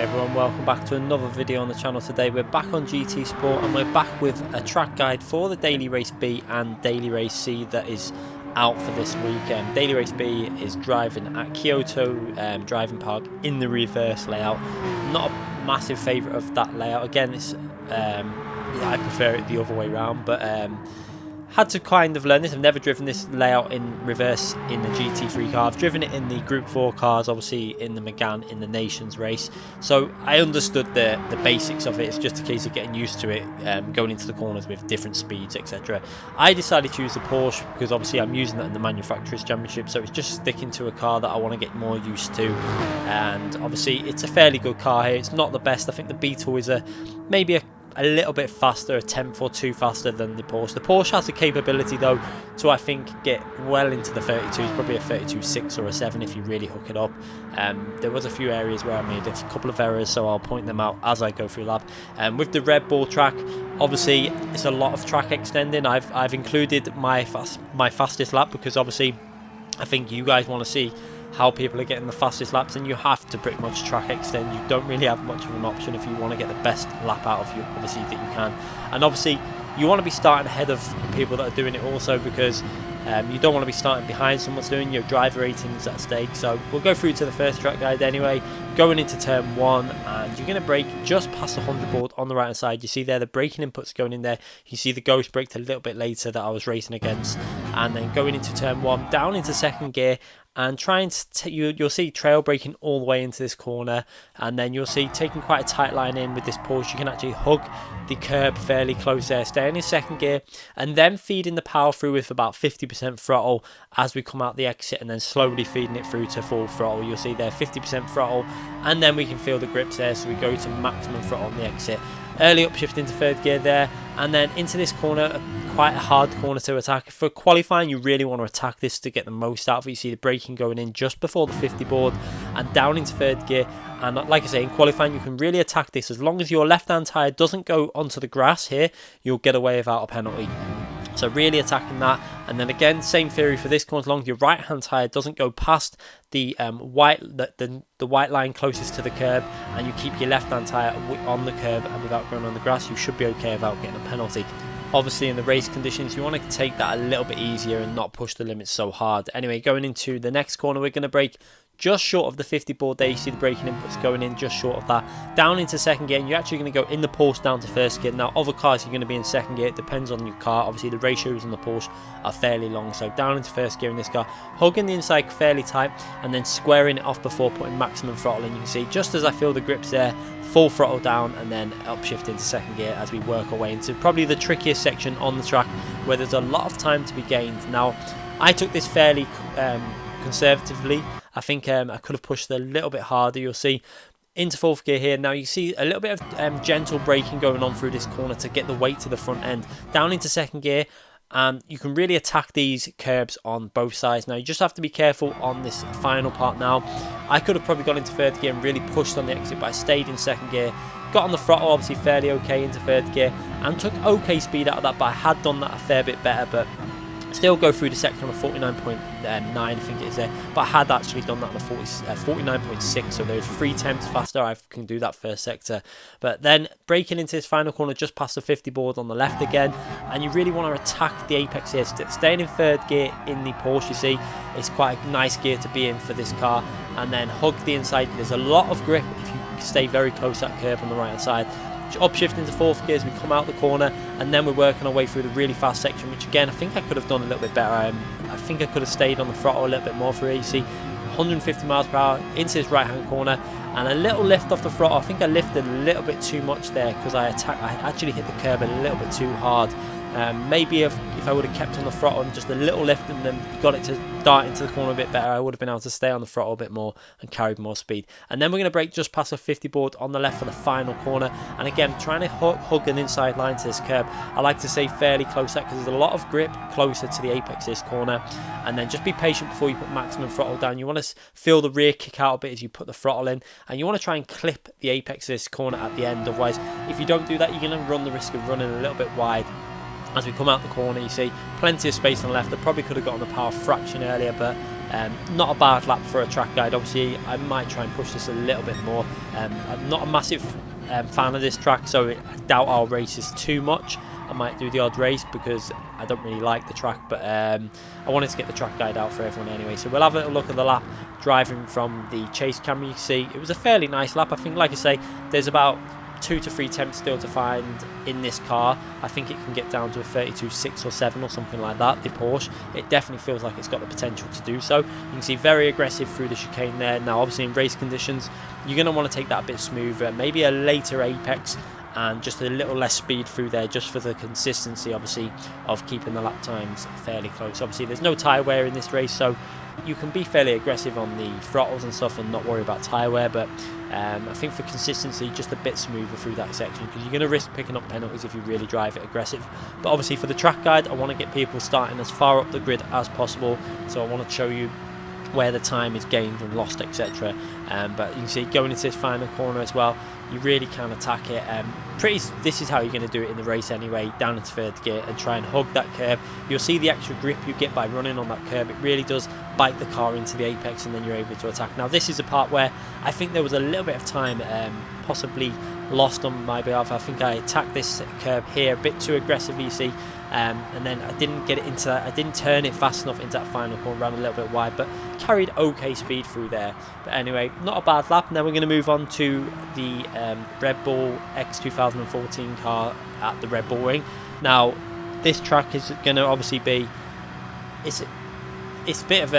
Hey everyone, welcome back to another video on the channel. Today we're back on GT Sport and we're back with a track guide for the Daily Race B and Daily Race C that is out for this weekend. Daily Race B is driving at Kyoto Driving Park in the reverse layout. Not a massive favourite of that layout. Again, it's I prefer it the other way around, but had to kind of learn this. I've never driven this layout in reverse in the GT3 car. I've driven it in the Group 4 cars, obviously in the Megane in the Nations race. So I understood the basics of it. It's just a case of getting used to it, going into the corners with different speeds, etc. I decided to use the Porsche because obviously I'm using that in the Manufacturers Championship. So it's just sticking to a car that I want to get more used to. And obviously it's a fairly good car here. It's not the best. I think the Beetle is maybe a little bit faster, a tenth or two faster than the Porsche. The Porsche has the capability though to, I think, get well into the 32s, probably a 32.6 or a 7 if you really hook it up. There was a few areas where I made a couple of errors, so I'll point them out as I go through lap. With the Red Bull track, obviously it's a lot of track extending. I've included my fastest lap because obviously I think you guys want to see how people are getting the fastest laps, and you have to pretty much track extend. You don't really have much of an option if you want to get the best lap out of you, obviously, that you can. And obviously you want to be starting ahead of people that are doing it also, because you don't want to be starting behind someone's doing. Your driver ratings at stake. So we'll go through to the first track guide anyway, going into turn 1, and you're going to brake just past the 100 board on the right hand side. You see there the braking inputs going in there. You see the ghost braked a little bit later that I was racing against, and then going into turn 1 down into second gear and trying to you'll see trail braking all the way into this corner, and then you'll see taking quite a tight line in with this Porsche. You can actually hug the curb fairly close there, staying in second gear, and then feeding the power through with about 50% throttle as we come out the exit, and then slowly feeding it through to full throttle. You'll see there 50% throttle, and then we can feel the grips there, so we go to maximum throttle on the exit. Early upshift into third gear there, and then into this corner, quite a hard corner to attack. For qualifying, you really want to attack this to get the most out of it. You see the braking going in just before the 50 board and down into third gear. And like I say, in qualifying, you can really attack this. As long as your left-hand tyre doesn't go onto the grass here, you'll get away without a penalty. So really attacking that, and then again, same theory for this corner. As long as your right-hand tyre doesn't go past the white line closest to the curb, and you keep your left-hand tyre on the curb and without going on the grass, you should be okay without getting a penalty. Obviously, in the race conditions, you want to take that a little bit easier and not push the limits so hard. Anyway, going into the next corner, we're going to brake just short of the 50 board there. You see the braking inputs going in just short of that. Down into second gear, and you're actually going to go in the Porsche down to first gear. Now, other cars, you're going to be in second gear. It depends on your car. Obviously, the ratios on the Porsche are fairly long. So down into first gear in this car, hugging the inside fairly tight, and then squaring it off before putting maximum throttle in. You can see just as I feel the grips there, full throttle down, and then upshift into second gear as we work our way into probably the trickiest section on the track, where there's a lot of time to be gained. Now, I took this fairly conservatively. I think I could have pushed a little bit harder. You'll see into fourth gear here. Now you see a little bit of gentle braking going on through this corner to get the weight to the front end. Down into second gear, and you can really attack these curbs on both sides. Now you just have to be careful on this final part. Now I could have probably gone into third gear and really pushed on the exit, but I stayed in second gear, got on the throttle obviously fairly okay into third gear, and took okay speed out of that. But I had done that a fair bit better, but still go through the section on a 49.9, I think it is there, but I had actually done that on a 49.6, so there's 3 tenths faster. I can do that first sector, but then braking into this final corner just past the 50 board on the left again, and you really want to attack the apex here. Staying in third gear in the Porsche, you see, it's quite a nice gear to be in for this car, and then hug the inside. There's a lot of grip if you stay very close to that curb on the right hand side. Upshift into fourth gear as we come out the corner, and then we're working our way through the really fast section, which again I think I could have done a little bit better. I think I could have stayed on the throttle a little bit more for it. You see 150 miles per hour into this right hand corner, and a little lift off the throttle. I think I lifted a little bit too much there because I actually hit the curb a little bit too hard. Maybe if I would have kept on the throttle and just a little lift and then got it to dart into the corner a bit better, I would have been able to stay on the throttle a bit more and carried more speed. And then we're going to brake just past the 50 board on the left for the final corner, and again trying to hug an inside line to this curb. I like to stay fairly close because there's a lot of grip closer to the apex of this corner, and then just be patient before you put maximum throttle down. You want to feel the rear kick out a bit as you put the throttle in, and you want to try and clip the apex of this corner at the end. Otherwise, if you don't do that, you're going to run the risk of running a little bit wide. As we come out the corner, you see plenty of space on the left. I probably could have got on the power fraction earlier, but Not a bad lap for a track guide. Obviously I might try and push this a little bit more. I'm not a massive fan of this track, so I doubt I'll race this too much. I might do the odd race because I don't really like the track, but I wanted to get the track guide out for everyone anyway. So we'll have a little look at the lap driving from the chase camera. You can see it was a fairly nice lap. I think, like I say, there's about 2 to 3 temps still to find in this car. I think it can get down to a 32.6 or 7 or something like that, the Porsche. It definitely feels like it's got the potential to do so. You can see very aggressive through the chicane there. Now obviously in race conditions you're going to want to take that a bit smoother, maybe a later apex and just a little less speed through there, just for the consistency obviously of keeping the lap times fairly close. Obviously there's no tyre wear in this race, so you can be fairly aggressive on the throttles and stuff and not worry about tyre wear, but I think for consistency just a bit smoother through that section, because you're going to risk picking up penalties if you really drive it aggressive. But obviously for the track guide I want to get people starting as far up the grid as possible, so I want to show you where the time is gained and lost, etc. But you can see going into this final corner as well, you really can attack it. This is how you're going to do it in the race anyway, down into third gear and try and hug that curb. You'll see the extra grip you get by running on that curb. It really does bite the car into the apex, and then you're able to attack. Now this is a part where I think there was a little bit of time possibly lost on my behalf. I think I attacked this curb here a bit too aggressively, you see, and then I didn't get it into that. I didn't turn it fast enough into that final corner, ran a little bit wide, but carried okay speed through there. But anyway, not a bad lap. Now we're going to move on to the Red Bull X 2014 car at the Red Bull Ring. Now this track is going to obviously be, it's a bit of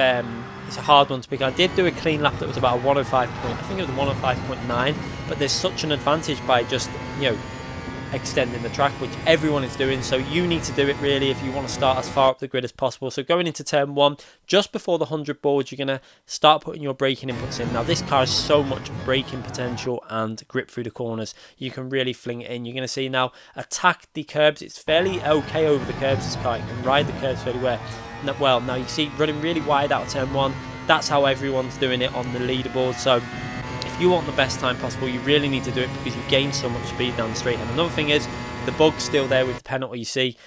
it's a hard one to pick. I did do a clean lap that was about a 105 point, I think it was 105.9, but there's such an advantage by just, you know, extending the track, which everyone is doing, so you need to do it really if you want to start as far up the grid as possible. So going into turn 1, just before the 100 boards, you're going to start putting your braking inputs in. Now this car has so much braking potential and grip through the corners, you can really fling it in. You're going to see now, attack the curbs. It's fairly okay over the curbs, this car. You can ride the curbs fairly well. Now you see running really wide out of turn 1. That's how everyone's doing it on the leaderboard. So if you want the best time possible, you really need to do it because you gain so much speed down the straight. And another thing is, the bug's still there with the penalty. You see,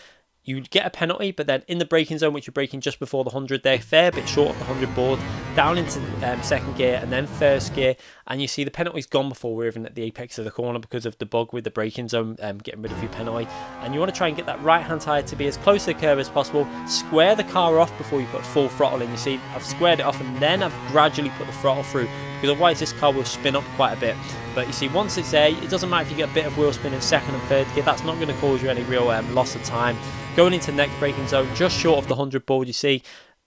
you get a penalty, but then in the braking zone, which you're braking just before the 100, they're a fair bit short of the 100 board, down into second gear and then first gear, and you see the penalty's gone before we're even at the apex of the corner because of the bug with the braking zone getting rid of your penalty. And you want to try and get that right hand tyre to be as close to the curb as possible. Square the car off before you put full throttle in. You see, I've squared it off and then I've gradually put the throttle through, because otherwise this car will spin up quite a bit. But you see, once it's there, it doesn't matter if you get a bit of wheel spin in second and third gear, that's not going to cause you any real loss of time. Going into next braking zone, just short of the 100 board, you see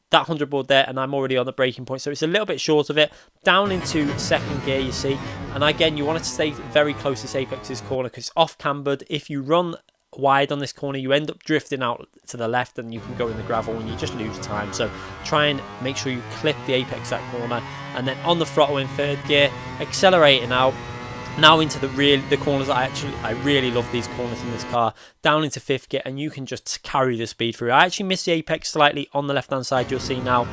that 100 board there, and I'm already on the braking point, so it's a little bit short of it. Down into second gear, you see, and again, you want to stay very close to this apex's corner because it's off cambered. If you run wide on this corner, you end up drifting out to the left and you can go in the gravel and you just lose time. So try and make sure you clip the apex that corner, and then on the throttle in third gear, accelerating out. Now into the corners. I really love these corners in this car. Down into fifth gear, and you can just carry the speed through. I actually missed the apex slightly on the left hand side, you'll see now.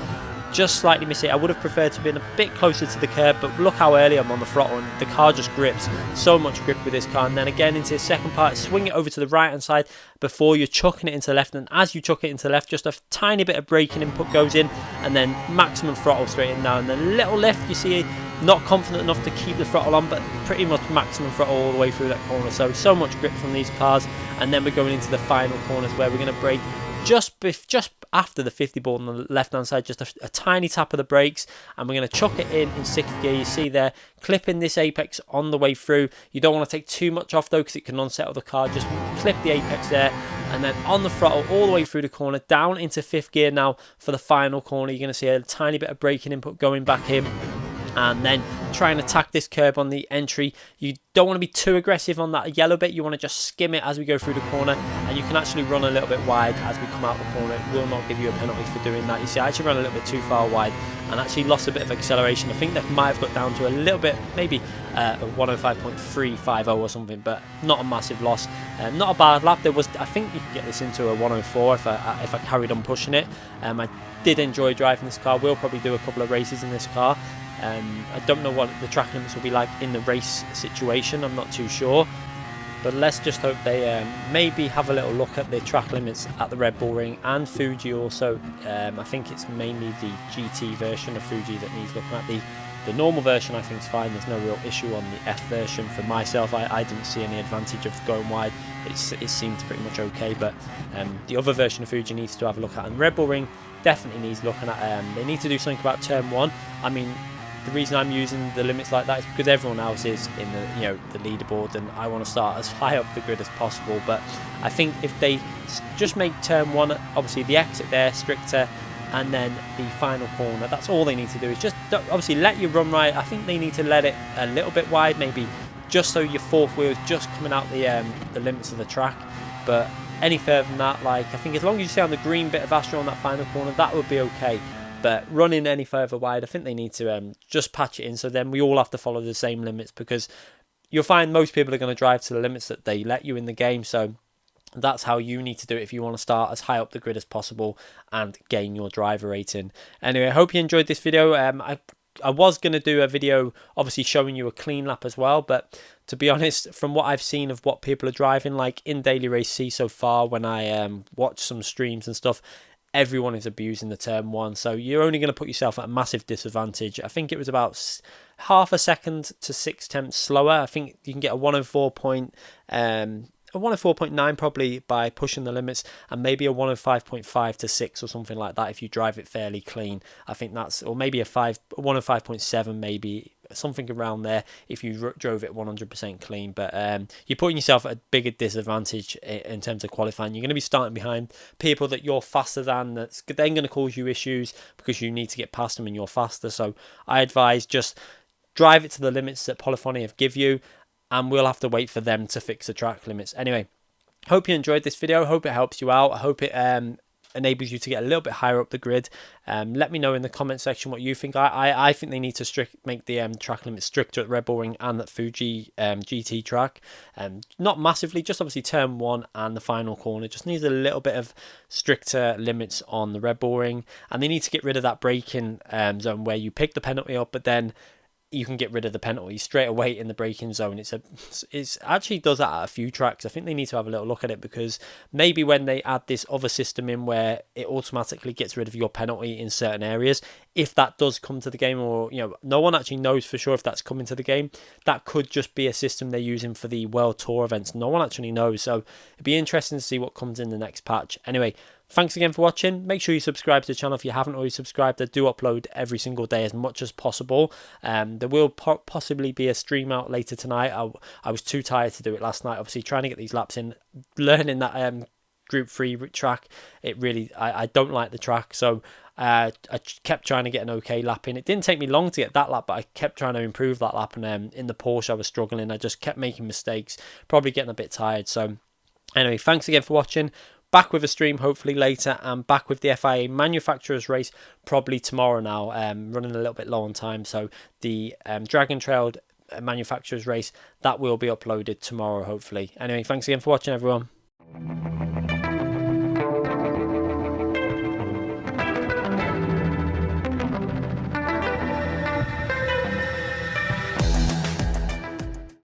Just slightly miss it. I would have preferred to have been a bit closer to the curb, but look how early I'm on the throttle, and the car just grips. So much grip with this car. And then again into the second part, swing it over to the right hand side before you're chucking it into the left, and as you chuck it into the left, just a tiny bit of braking input goes in, and then maximum throttle straight in now, and then a little lift. You see, not confident enough to keep the throttle on, but pretty much maximum throttle all the way through that corner. So much grip from these cars. And then we're going into the final corners where we're going to brake just after the 50 board on the left hand side, just a tiny tap of the brakes, and we're going to chuck it in sixth gear. You see there, clipping this apex on the way through. You don't want to take too much off though, because it can unsettle the car. Just clip the apex there, and then on the throttle all the way through the corner, down into fifth gear now for the final corner. You're going to see a tiny bit of braking input going back in, and then try and attack this curb on the entry. You don't want to be too aggressive on that yellow bit. You want to just skim it as we go through the corner, and you can actually run a little bit wide as we come out the corner. It will not give you a penalty for doing that. You see, I actually ran a little bit too far wide and actually lost a bit of acceleration. I think that might have got down to a little bit, maybe a 105.350 or something, but not a massive loss. Not a bad lap. I think you could get this into a 104 if I carried on pushing it. I did enjoy driving this car. We'll probably do a couple of races in this car. I don't know what the track limits will be like in the race situation. I'm not too sure, But let's just hope they maybe have a little look at the track limits at the Red Bull Ring and Fuji also. I think it's mainly the GT version of Fuji that needs looking at. The normal version I think is fine, there's no real issue on the F version. For myself, I didn't see any advantage of going wide, it seemed pretty much okay, but the other version of Fuji needs to have a look at, and Red Bull Ring definitely needs looking at. They need to do something about turn 1. I mean, the reason I'm using the limits like that is because everyone else is in the the leaderboard, and I want to start as high up the grid as possible. But I think if they just make turn 1, obviously the exit there stricter, and then the final corner, that's all they need to do, is just obviously let you run right. I think they need to let it a little bit wide, maybe just so your fourth wheel is just coming out the limits of the track. But any further than that, like, I think as long as you stay on the green bit of Astro on that final corner, that would be okay. But running any further wide, I think they need to just patch it in, so then we all have to follow the same limits, because you'll find most people are going to drive to the limits that they let you in the game. So that's how you need to do it if you want to start as high up the grid as possible and gain your driver rating. Anyway, I hope you enjoyed this video. I was going to do a video obviously showing you a clean lap as well, but to be honest, from what I've seen of what people are driving, like in Daily Race C so far, when I watch some streams and stuff, everyone is abusing the turn 1, so you're only going to put yourself at a massive disadvantage. I think it was about half a second to 6/10 slower. I think you can get a 104.9 probably by pushing the limits, and maybe a 105.5 to 6 or something like that if you drive it fairly clean. I think that's, or maybe a 105.7, maybe something around there if you drove it 100% clean. But you're putting yourself at a bigger disadvantage in terms of qualifying. You're going to be starting behind people that you're faster than, that's then going to cause you issues because you need to get past them and you're faster. So I advise just drive it to the limits that Polyphony have give you, and we'll have to wait for them to fix the track limits. Anyway, hope you enjoyed this video. Hope it helps you out. I hope it enables you to get a little bit higher up the grid. Let me know in the comment section what you think. I think they need to make the track limits stricter at Red Bull Ring and at Fuji GT track. Not massively, just obviously turn 1 and the final corner just needs a little bit of stricter limits on the Red Bull Ring, and they need to get rid of that braking zone where you pick the penalty up, but then you can get rid of the penalty straight away in the braking zone. It's actually does that at a few tracks. I think they need to have a little look at it, because maybe when they add this other system in where it automatically gets rid of your penalty in certain areas, if that does come to the game, or no one actually knows for sure if that's coming to the game, that could just be a system they're using for the World Tour events. No one actually knows, so it'd be interesting to see what comes in the next patch. Anyway, thanks again for watching. Make sure you subscribe to the channel if you haven't already subscribed. I do upload every single day as much as possible. There will possibly be a stream out later tonight. I was too tired to do it last night. Obviously, trying to get these laps in, learning that Group 3 track, it really, I don't like the track, so I kept trying to get an okay lap in. It didn't take me long to get that lap, but I kept trying to improve that lap, and in the Porsche I was struggling. I just kept making mistakes, probably getting a bit tired. So anyway, thanks again for watching. Back with a stream hopefully later, and back with the FIA manufacturers race probably tomorrow now. Running a little bit low on time, so the Dragon Trail manufacturers race, that will be uploaded tomorrow hopefully. Anyway, thanks again for watching everyone.